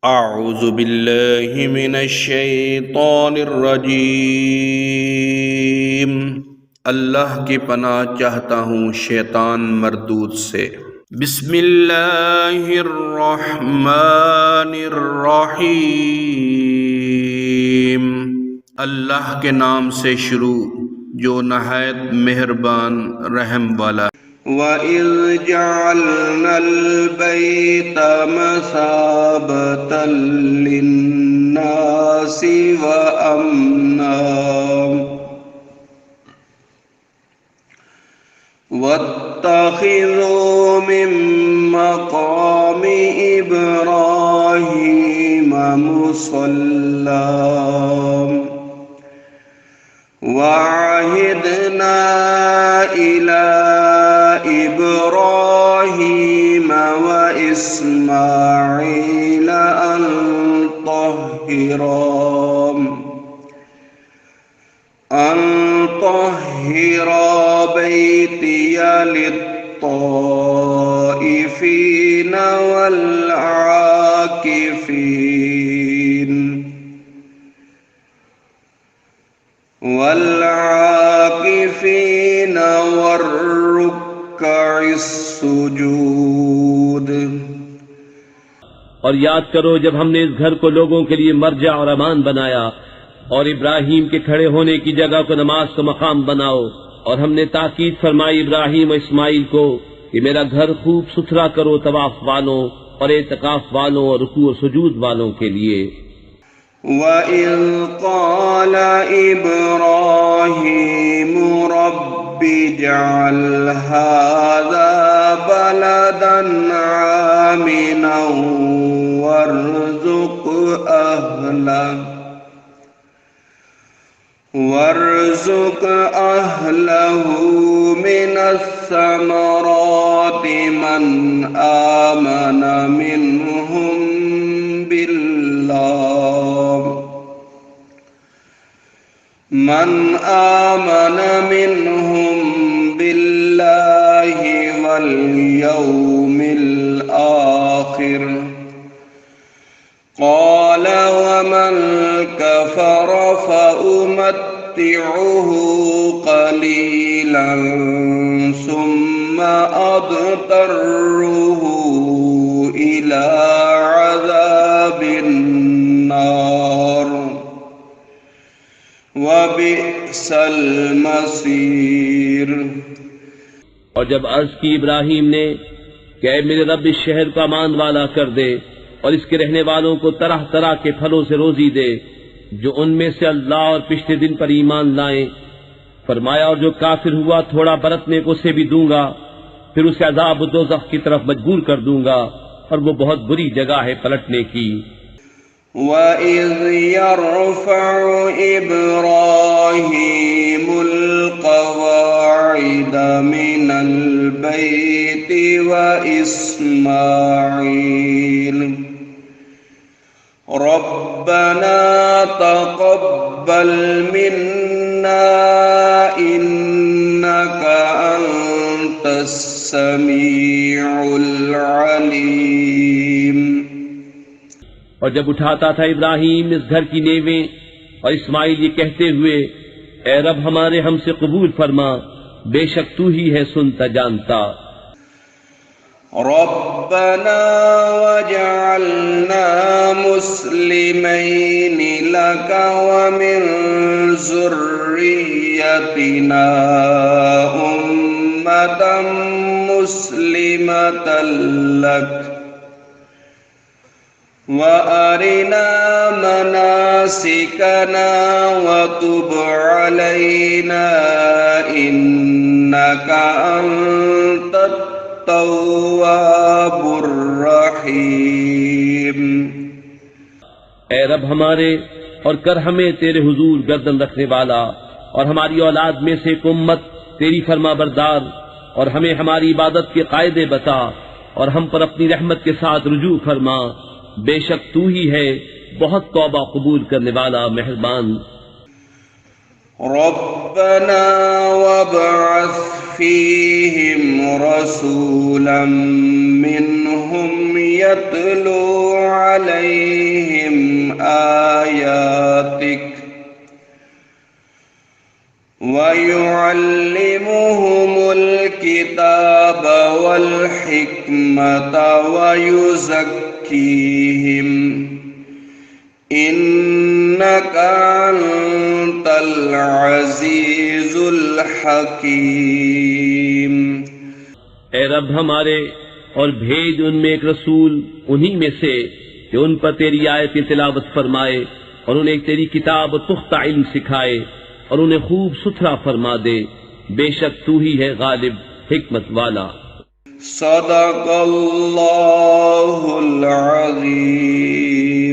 अऊज़ु बिल्लाहि मिनश्शैतानिर्रजीम। अल्लाह की पनाह चाहता हूँ शैतान मरदूद से। बिस्मिल्लाहिर्रहमानिर्रहीम। अल्लाह के नाम से शुरू जो नहायत मेहरबान रहम वाला। वइज़ जअलनल बैत मसाबतल लिन्नासि व अमना वत्तखिज़ू मिन मक़ामि इब्राहीम मुसल्ला वअहिदना इला इब्राहीम व इस्माईल अन तह्हिरा बैतिय लित्ताइफीन वल्आकिफीन वर्रुक्किस सुजूद। और याद करो जब हमने इस घर को लोगों के लिए मरजा और अमान बनाया और इब्राहीम के खड़े होने की जगह को नमाज का मकाम बनाओ, और हमने ताकीद फरमाई इब्राहीम और इस्माइल को कि मेरा घर खूब सुथरा करो तवाफ वालों और एतकाफ वालों और रुकू और सुजूद वालों के लिए। वइज़ क़ाल इब्राहीम रब्बि जअल हाज़ा बलदन आमिनन वर्ज़ुक़ अहलहू मिनस्समराति मन आमन मिनहुम बिल्लाहि वल यौमिल आखिर क़ाल वमन कफ़र फ़उमत्तिउहु क़लीलन सुम्मा अद्तर्रुहु इला अज़ाबिन नार वबिअसल मसीर। और जब अर्ज की इब्राहीम ने कि ऐ मेरे रब इस शहर को अमान वाला कर दे और इसके रहने वालों को तरह तरह के फलों से रोजी दे जो उनमें से अल्लाह और पिछले दिन पर ईमान लाएं, फरमाया और जो काफिर हुआ थोड़ा बरतने को उसे भी दूंगा, फिर उसे अज़ाब दोज़ख की तरफ मजबूर कर दूंगा और वो बहुत बुरी जगह है पलटने की। वइज़ यरफ़अु इब्राहीमुल क़वाइद मिनल बैति व इस्माईल रब्बना तक़ब्बल मिन्ना इन्नका अंतस समीउल अलीम। और जब उठाता था इब्राहीम इस घर की नेवें और इस्माइल ये कहते हुए, ऐ रब हमारे हमसे कबूल फरमा, बेशक तू ही है सुनता जानता। रब्बना वजअलना मुस्लिमैनि लका व मिन ज़ुर्रिय्यतिना उम्मतन मुस्लिमतन लक व अरिना मनासिकना व तुब अलैना इन्नका अंतत तव्वाबुर रहीम। ऐ रब हमारे, और कर हमें तेरे हुजूर गर्दन रखने वाला और हमारी औलाद में से एक उम्मत तेरी फरमा बरदार, और हमें हमारी इबादत के कायदे बता और हम पर अपनी रहमत के साथ रुजू फरमा, बेशक तू ही है बहुत तौबा कबूल करने वाला मेहरबान। रब्बना वबअस फीहिम रसूलन मिनहुम यत्लू अलैहिम आयातिक वयुअल्लिमुहुमुल किताब वल हिकमत वयुज़क्कीहिम इन्नका अंतल अज़ीज़ुल हकीम। ए रब हमारे, और भेज उनमें एक रसूल उन्हीं में से जो उन पर तेरी आयत तिलावत फरमाए और उन्हें तेरी किताब और पुख्ता इल्म सिखाए और उन्हें खूब सुथरा फरमा दे। बेशक तू ही है गालिब हिकमत वाला। सदक़ल्लाहुल अज़ीम।